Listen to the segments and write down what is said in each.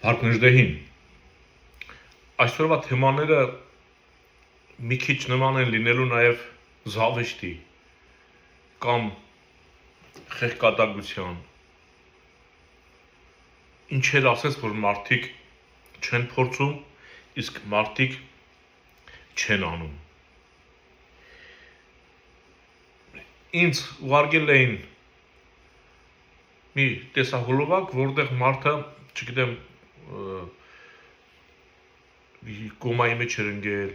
Հարկնժդեհին այսօրվա թեմաները մի քիչ նման են լինելու նաև զավեշտի կամ խեղկատակության ինչեր ասես, որ մարդիկ չեն փորձում, իսկ մարդիկ չեն անում ինձ ուղարկել էին մի տեսահոլովակ, որտեղ մարդը, չգիտեմ, կոմայի մեջ էր ընկել,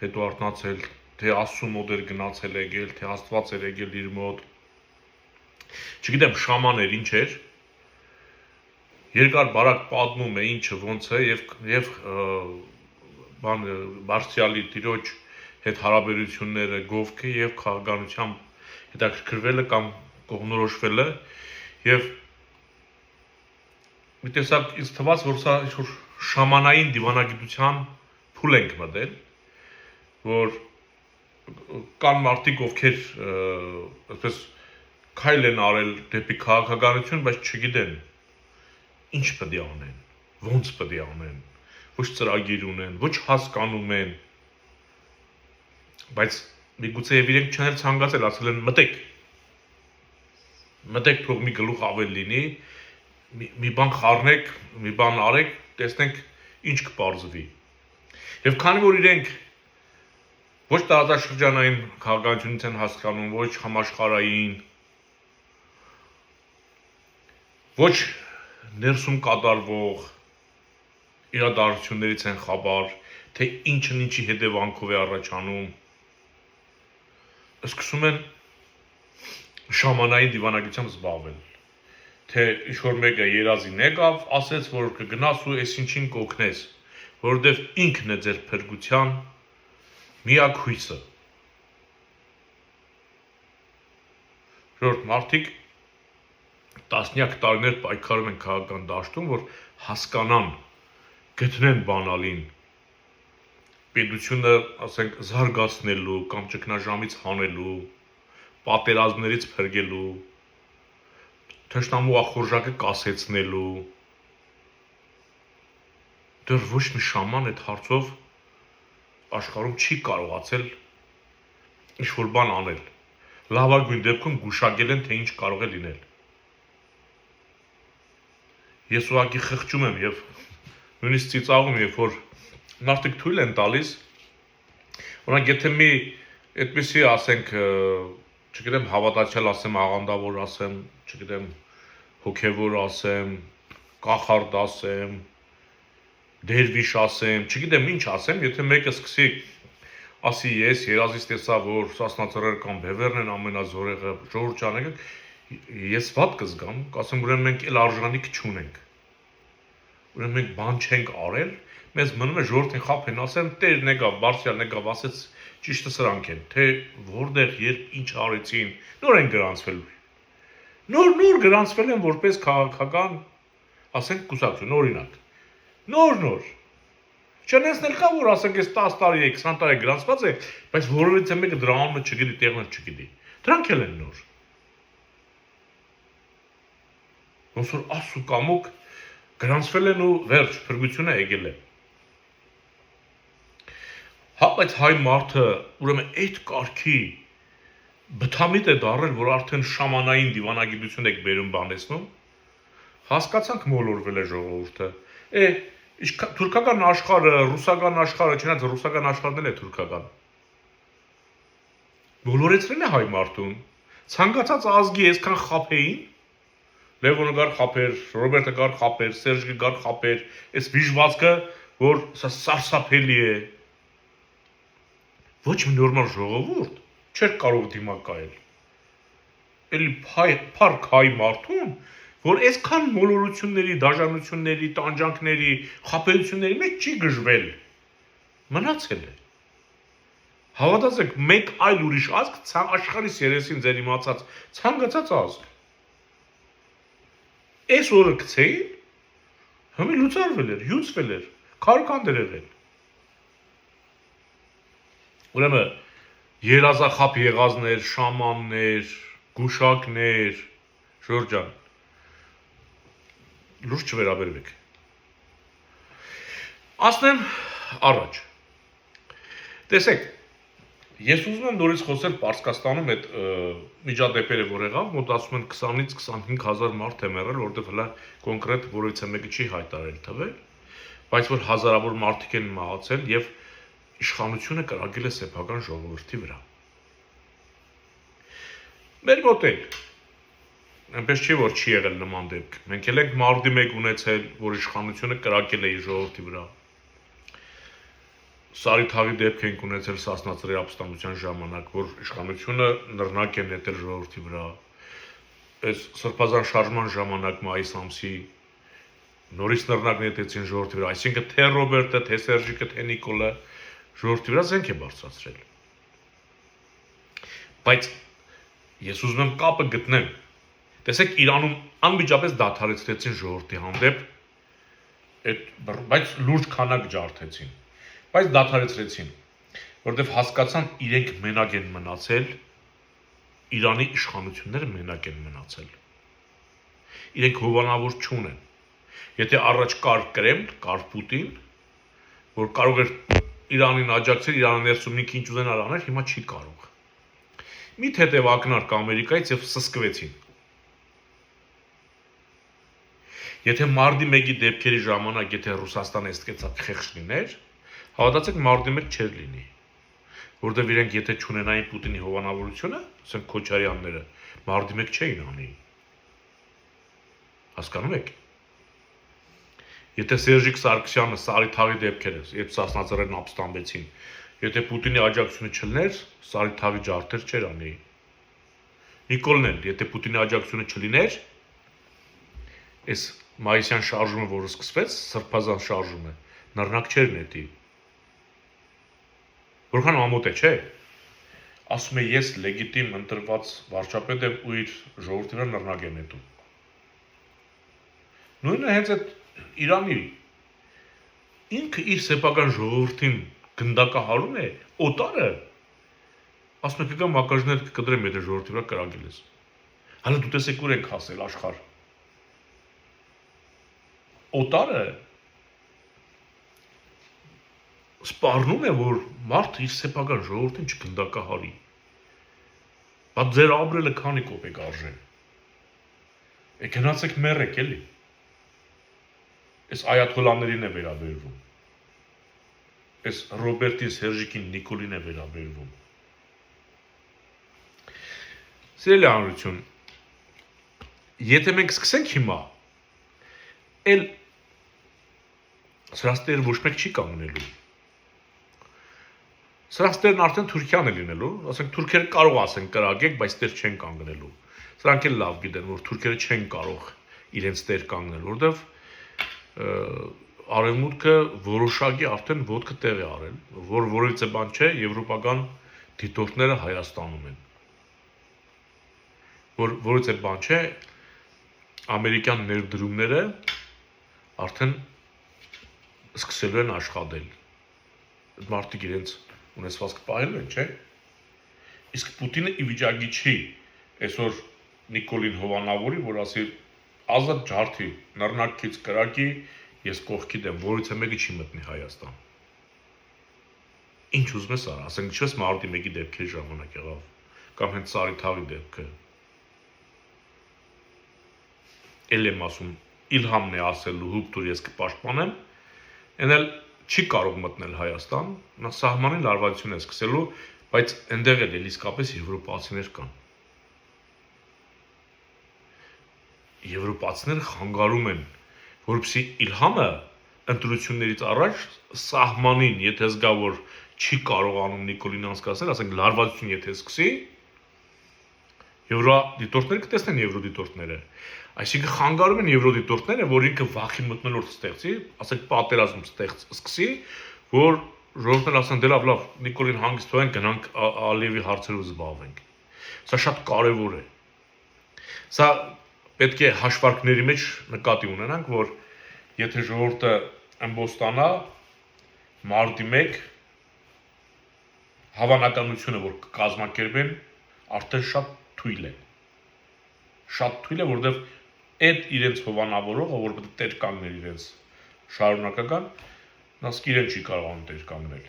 հետո արթնացել, թե Աստծու մոտ էր գնացել եկել, թե Աստված էր եկել իր մոտ, չգիտեմ, շաման էր, ինչ էր, երկար բարակ պատմում է ինչը ոնց է եւ Բարձրյալի տիրոջ հետ հարաբերությունները գովքը եւ քաղաքականությամբ հետաքրքրվելը կամ կողմնորոշվելը եւ մի տեսակ ինձ թվաց, որ սա ինչ-որ շամանային դիվանագիտության փուլ ենք մտել, որ կան մարդիկ, ովքեր այսպես քայլ են արել դեպի քաղաքականություն, բայց չգիտեն ինչ պետք է անեն, ոնց պետք է անեն, ոչ ծրագիր ունեն, ոչ հասկանում են, բայց միգուցե եւ իրենք չեն ցանկացել, ասել են մտեք թող մի գլուխ ավել լինի, մի բան խառնեք, մի բան արեք, տեսնենք ինչ կպարզվի։ Եվ քանի որ իրենք ոչ տարածաշրջանային քաղաքականությունից են հասկանում, ոչ համաշխարհային, ոչ ներսում կատարվող իրադարձություններից են խաբար, թե ինչն ինչի հետևանքով է առաջանում, սկսում են շամանային դիվանագիտությամբ զբաղվել, թե ինչ-որ մեկը երազին եկավ, ասեց, որ կգնաս ու այս ինչին կօգնես, որովհետև ինքն է ձեր փրկության միակ հույսը։ Ժողովուրդ, մարդիկ տասնյակ տարիներ պայքարում են քաղաքական դաշտում, որ հասկանան, գտնեն բանալին, պետությունը, ասենք, զարգացնելու կամ ճգնաժամից հանելու, պատերազմներից փրկելու, թշնամու ախորժակը կասեցնելու, դեռ ոչ մի շաման այդ հարցով աշխարհում չի կարողացել ինչ-որ բան անել, լավագույն դեպքում գուշակել են, թե ինչ կարող է լինել։ Ես ուղղակի խղճում եմ եւ նույնիսկ ծիծաղում, երբ որ մարդիկ թույլ են տալիս, օրինակ եթե մի այդպեսի, ասենք, չգիտեմ, հավատացյալ ասեմ, աղանդավոր ասեմ, չգիտեմ, հոգևոր ասեմ, կախարդ ասեմ, դերվիշ ասեմ, չգիտեմ ինչ ասեմ, եթե մեկը սկսի ասի ես երազից տեսա, որ սասնածռեր կամ բևերն են ամենազորեղը, ժողովուրդ չանեք, ես վատ կզգամ, կասեմ, ուրեմն մենք էլ արժանիք չունենք, ուրեմն մենք բան չենք արել, մեզ մնում է ժողովրդին խաբեն, ասեն, Տերն եկավ, Բարձրյալն եկավ, ասեց ճիշտը սրանք են, թե որտեղ, երբ ինչ արեցին, նոր են գրանցվել, նոր գրանցվել են որպես քաղաքական, ասենք կուսակցություն, օրինակ, նոր, չնեսնել կա, որ ասենք ես 10 տարի է, 20 տարի գրանցված է, բայց որովհետև մեկը դրա անունը չգիտի, տեղն չգիտի, դրանք էլ են նոր, ոնց որ ասու կամուկ գրանցվել են ու վերջ, փրկությունը եկել է։ Հա, բայց հայ մարդը, ուրեմն այդ կարգի բթամիտ է դարել, որ արդեն շամանային դիվանագիտություն եք բերում բանեցնում, հասկացանք մոլորվել է ժողովուրդը, թուրքական աշխարհը, ռուսական աշխարհը, չնայած ռուսական աշխարհն էլ է թուրքական, մոլորեցրել է հայ մարդուն, ցանկացած ազգի այսքան խաբեին, Լևոնը գար խաբեր, Ռոբերտը գար խաբեր, Սերժը գար խաբեր, այս վիժվածքը, որ սա սարսափելի է, ոչ մի նորմալ ժողովուրդ չէր կարող դիմակայել, էլի փառք հայ մարդուն, որ այսքան մոլորությունների, դաժանությունների, տանջանքների, խաբերությունների մեջ չի գժվել, մնացել է, հավատացեք, մեկ այլ ուրիշ ազգ, աշխարհիս երեսին ձեր իմացած, ցանկացած ազգ, այս օրը գցեին, հիմի լուծարվել էր, հյուծվել էր, քարոքանդ էր եղել, ուրեմն երազախապ եղածներ, շամաններ, գուշակներ, Ժորժ ջան, լուրջ չվերաբերվեք, Ասնեմ առաջ։ Տեսեք, ես ուզում եմ նորից խոսել Պարսկաստանում այդ միջադեպերը, որ եղավ, մոտ ասում են 20-ից 25,000 մարդ է մեռել, որովհետև հələ կոնկրետ որևիցե մեկը չի հայտարարել թվեր, բայց որ հազարավոր մարդիկ են մահացել եւ իշխանությունը կրակել է սեփական ժողովրդի վրա։ Մեր մոտ էլ այնպես չի որ չի եղել նման դեպք։ Մենք էլ ենք մարտի 1 ունեցել, որ իշխանությունը կրակել է իր ժողովրդի վրա։ Սարիթաղի դեպք ենք ունեցել Սասնա ծրիապստամության ժամանակ, որ իշխանությունը նռնակ է նետել ժողովրդի վրա։ Այս սրբազան շարժման ժամանակ մայիս ամսի նորից նռնակ նետեցին ժողովրդի վրա, այսինքն թե Ռոբերտը, թե Սերժիկը, թե Նիկոլը ժողովրդի վրա զենք է բարձրացրել։ Բայց ես ուզում եմ կապը գտնեմ։ Տեսեք, Իրանում անմիջապես դադարեցրեցին ժողովրդի հանդեպ, բայց լուրջ քանակ ջարդեցին։ Բայց դադարեցրեցին, որովհետև հասկացան իրենք մենակ են մնացել, Իրանի իշխանությունները մենակ են մնացել։ Իրենք հովանավոր չունեն։ Եթե առաջ կար Կրեմլ, կար Պուտին, որ կարող էր Իրանին աջակցել, Իրանը ներսում ինքն ինչ ուզենար անել, հիմա չի կարող։ Մի թեթև ակնարկ Ամերիկայից եւ սսկվեցին։ Եթե մարտի 1-ի դեպքերի ժամանակ, եթե Ռուսաստանը այստեղից խեղճ լիներ, հավատացեք մարտի 1 չէր լինի, որովհետև իրենք եթե չունենային Պուտինի հովանավորությունը, ասենք Քոչարյանները, մարտի 1 չէին անի։ Հասկանում եք։ Եթե Սերժիկ Սարգսյանը Սարիթաղի դեպքերը, երբ Սասնաձորերն ապստամբեցին, եթե Պուտինի աջակցությունը չլիներ, Սարիթաղի ջարդեր չէր անի։ Նիկոլն էլ, եթե Պուտինի աջակցությունը չլիներ, այս մայիսյան շարժումը, որը սկսվեց, սրբազան շարժումը, նռնակ չէր նետի։ Որքան ամոթ է, չէ։ Ասում է ես լեգիտիմ ընտրված վարչապետ եմ ու իր ժողովրդի վրա նռնակ եմ նետում։ Նույնը հենց այդ Իրանի ինքը իր սեփական ժողովրդին գնդակահարում է, օտարը ասում է կգա մակարժներ կկտրեմ, եթե ժողովրդի վրա կրակել ես։ Հələ դու տեսեք ուր ենք հասել աշխարհ։ Օտարը սպառնում է, որ մարդը իր սեփական ժողովրդին չգնդակահարի։ Բա ձեր ապրելը քանի կոպեկ արժե։ Գնացեք մեռեք էլի։ Այս այաթոլաներին է վերաբերվում։ Այս Ռոբերտին, Սերժիկին, Նիկոլին է վերաբերվում։ Սիրելի հանրություն, եթե մենք սկսենք հիմա, էլ սրանց տերը ոչ մեկ չի կանգնելու։ Սրանց տերն արդեն Թուրքիան է լինելու, ասենք թուրքերը կարող ասեն կրակեք, բայց տեր չեն կանգնելու։ Սրանք էլ լավ գիտեն, որ թուրքերը չեն կարող իրենց տեր կանգնել, որովհետև Արևմուտքը որոշակի արդեն ոտքը տեղ է արել, որ որևիցե բան չէ, եվրոպական դիտորդները Հայաստանում են։ Որ որևիցե բան չէ, ամերիկյան ներդրումները արդեն սկսելու են աշխատել։ Այդ մարդիկ իրենց ունեցվածքը պահելու են, չէ։ Իսկ Պուտինը ի վիճակի չի այսօր Նիկոլին հովանավորի, որ ասի ազատ ջարդի, նռնակից կրակի, ես կողքի դեմ, որից է մեկը չի մտնի Հայաստան։ Ինչ ուզում ես արա, ասենք ինչպես մարտի 1-ի դեպքերի ժամանակ եղավ, կամ հենց Սարիթաղի դեպքը։ Էլ եմ ասում, Իլհամն է ասելու հուպտուր ես կպաշտպանեմ, այն էլ չի կարող մտնել Հայաստան, նա սահմանի լարվածություն է սկսելու, բայց այնտեղ էլ իսկապես եվրոպացիներ կան։ Եվրոպացիները խանգարում են, որպեսզի Իլհամը ընտրություններից առաջ սահմանին, եթե զգա, որ չի կարողանում Նիկոլին անցկացնել, ասենք լարվածություն եթե սկսի, եվրոդիտորդները կտեսնեն եվրոդիտորդները, այսինքն խանգարում են եվրոդիտորդները, որ ինքը վախի մթնոլորտ ստեղծի, ասենք պատերազմ սկսի, որ ժողովուրդները ասեն դե լավ, Նիկոլին հանգիստ թողենք, գնանք Ալիևի հարցերով զբաղվենք։ Սա շատ կարևոր է։ Սա պետք է հաշվարկների մեջ նկատի ունենանք, որ եթե ժողովուրդը ըմբոստանա մարտի 1 հավանականությունը, որ կկազմակերպեն, արդեն շատ թույլ է։ Շատ թույլ է, որովհետև այդ իրենց հովանավորողը, որ պետք է տեր կանգներ իրենց շարունակական, նա սկիրել չի կարողանում տեր կանգնել։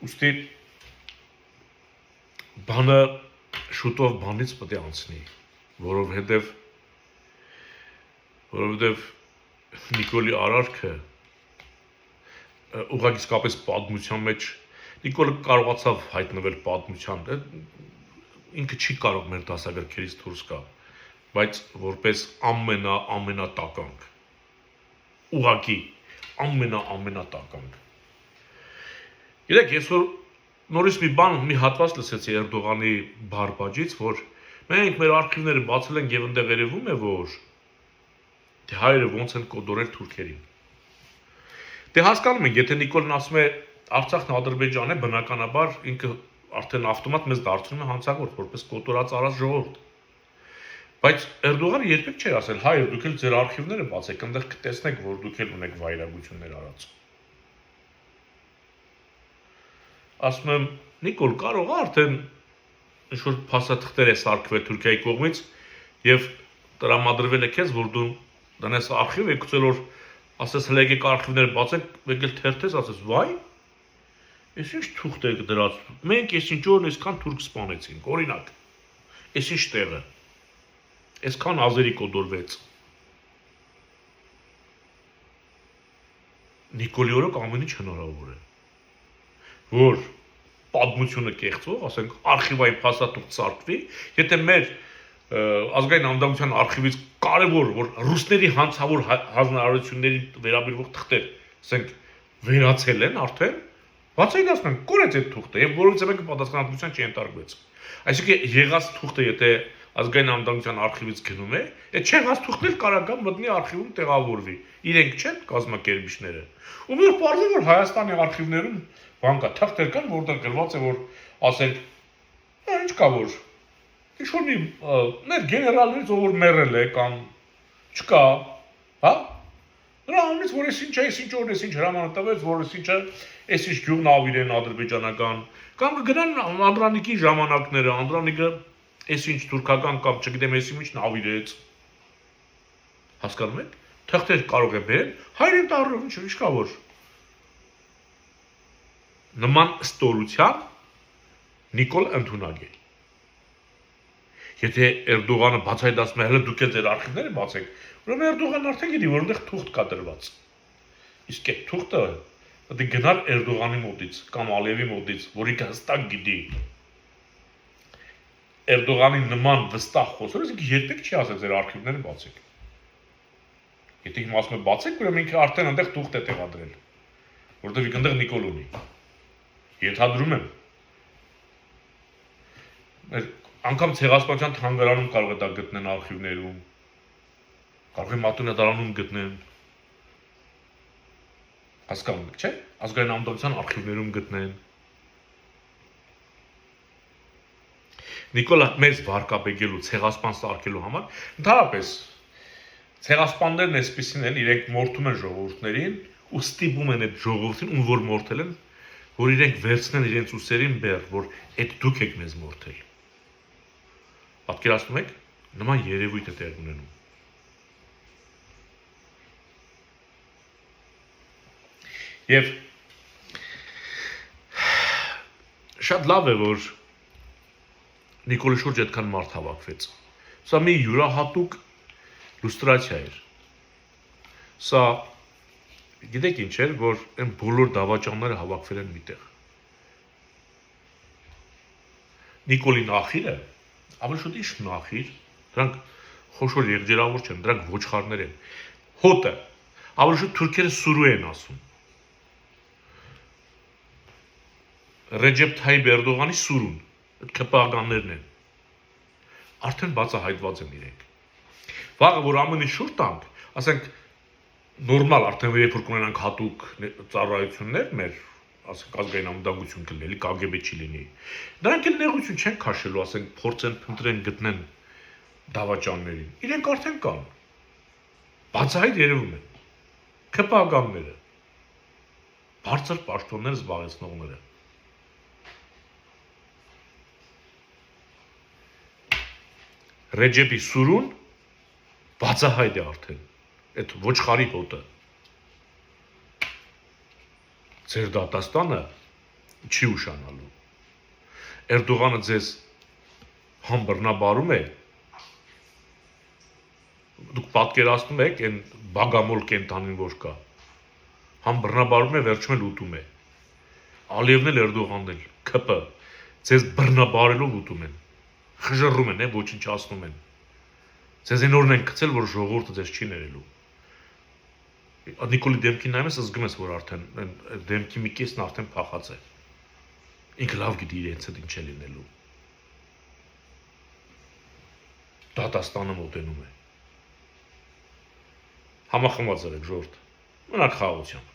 Ուստի բանը շուտով բանից պետք է անցնի, որովհետև Նիկոլի արարքը ուղղակի իսկապես պատմության մեջ Նիկոլը կարողացավ հայտնվել պատմության, ինքը չի կարող մեր դասագրքերից դուրս գա, բայց որպես ամենատականք, ուղղակի ամենատականք։ Գիտեք, այսօր նորից մի հատված լսեցի Էրդողանի բարբաջից, որ մենք մեր արխիվները բացել ենք եւ այնտեղ երևում է, որ հայերը ոնց են կոդորել թուրքերին։ Դե հասկանում ենք, եթե Նիկոլն ասում է Արցախն Ադրբեջան է, բնականաբար ինքը արդեն ավտոմատ մեզ դարձնում է հանցագործ, որպես կոտորած արած ժողովուրդ։ Բայց Էրդողանը երբեք չէր ասել, հայեր, դուք էլ ձեր արխիվները բացեք, այնտեղ կտեսնեք, որ դուք էլ ունեք վայրագություններ արած։ Ասում եմ, Նիկոլ, կարող է արդեն ինչ-որ փաստաթղթեր է սարքվել Թուրքիայի կողմից եւ տրամադրվել է քեզ, որ դու դնես արխիվ, եկուցել որ ասես հələ եկեք արխիվները բացեք, եկել թերթես, ասես, վայ, ես ինչ թուղթ եք դրած, մենք ես ինչ օրն այսքան թուրք սպանեցինք, օրինակ, ես ինչ տեղը, այսքան ազերի կոդորվեց։ Նիկոլի օրոք ամեն ինչ հնարավոր է, որ պատմությունը կեղծող, ասենք, արխիվային փաստաթուղթ սարքվի, եթե մեր ազգային անվտանգության արխիվից կարևոր, որ ռուսների հանցավոր հանրությունների վերաբերող թղթեր, ասենք, վերացել են արդեն, բացային ասում են, կորեց այդ թուղթը, եւ որից մեկը պատասխանատվության չենթարկվեց։ Այսինքն եղած թուղթը, եթե ազգային անվտանգության արխիվից գնում է, այդ չեղած թուղթն էլ կարող է մտնի արխիվում տեղավորվի։ Իրենք չեն կազմակերպիչները։ Ու մեր պարզը որ Հայաստանի արխիվներում բան կա, թղթեր կան, որտեղ գրված է, որ ասենք, ինչ կա որ ինչ-որ մի ներ գեներալներից ով որ մեռել է կամ չկա, հա? Դրա ամենից որ ես ինչ որ ես ինչ հրաման տվեց, որ ես ինչը ես ինչ գյուղն ավիրեն ադրբեջանական կամ կգնան Անդրանիկի ժամանակները, Անդրանիկը ես ինչ թուրքական կամ չգիտեմ ես ինչ նավիրեց։ Հասկանում եք? Թղթեր կարող է բերել, հայրեն տառով ինչ կա որ նման ստորության Նիկոլ ընդունակ է։ Եթե Էրդողանը բացայտացնում է, հələ դուք էլ ձեր արխիվները բացեք, ուրեմն Էրդողանն արդեն գիտի, որ այնտեղ թուղթ կա դրված։ Իսկ այդ թուղթը պետք է գնար Էրդողանի մոտից կամ Ալիևի մոտից, որի հստակ գիտի։ Էրդողանի նման վստահ խոսողը ինքը երբեք չի ասել ձեր արխիվները բացեք։ Եթե հիմա ասում է բացեք, ուրեմն ինքը արդեն այնտեղ թուղթ է տեղադրել, որովհետև այնտեղ Նիկոլ ունի։ Ենթադրում եմ։ Անգամ ցեղասպանության թանգարանում կարող է դա գտնեն արխիվներում, կարող է մատունադարանում գտնեն, հասկանում եք, չէ՞, ազգային անվտանգության արխիվներում գտնեն։ Նիկոլը մեզ վարկաբեկելու, ցեղասպան սարքելու համար, ընդհանրապես ցեղասպաններն այսպեսին են, իրենք մորթում են ժողովուրդներին ու ստիպում են այդ ժողովրդին, ում որ մորթել են, որ իրենք վերցնեն իրենց ուսերին բեռ, որ այդ դուք եք մեզ մորթել։ Պատկերացնում եք, նման երևույթ է տեղ ունենում։ Եվ շատ լավ է, որ Նիկոլի շուրջ այդքան մարդ հավաքվեց։ Սա մի յուրահատուկ լուստրացիա էր։ Սա գիտեք ինչ էր, որ այն բոլոր դավաճանները հավաքվել են միտեղ։ Նիկոլի նախիրը ավելի շուտ ինչ նախիր, դրանք խոշոր եղջերավոր չեն, դրանք ոչխարներ են։ Հոտը, ավելի շուտ թուրքերը սուրու են ասում։ Ռեջեփ Թայիփ Էրդողանի սուրուն, այդ քպականներն են։ Արդեն բացահայտված են իրենք։ Վաղը որ ամենի շուրջ տանք, ասենք նորմալ արդեն երբ որ կունենանք հատուկ ծառայություններ մեր, ասենք ազգային անվտանգություն կլինի, KGB չի լինի։ Նրանք էլ նեղություն չեն քաշելու, ասենք փորձեն փնտրեն գտնեն դավաճաններին։ Իրենք արդեն կան։ Բացահայտ երևում են։ Քպականները։ Բարձր պաշտոններ զբաղեցնողները։ Ռեջեպի սուրուն բացահայտ է արդեն, այդ ոչխարի հոտը։ ձեր դատաստանը չի ուշանալու։ Էրդողանը ձեզ համ բռնաբարում է, դուք պատկերացնում եք այն բագամոլ կենտանին, որ կա, համ բռնաբարում է, վերջում էլ ուտում է։ Ալիևն էլ Էրդողանն էլ, ՔՊ, ձեզ բռնաբարելով ուտում են, խժռում են, ոչնչացնում են։ Ձեզ այն օրն են գցել, որ ժողովուրդը ձեզ չի ներելու։ Նիկոլի դեմքին նայում ես, զգում ես, որ արդեն դեմքի մի կեսն արդեն փախած է։ Ինքը լավ գիտի իրենց հետ ինչ է լինելու։ Դատաստանը մոտենում է։ Համախմբված եղեք ժողովուրդ։ Մնաք խաղաղությամբ։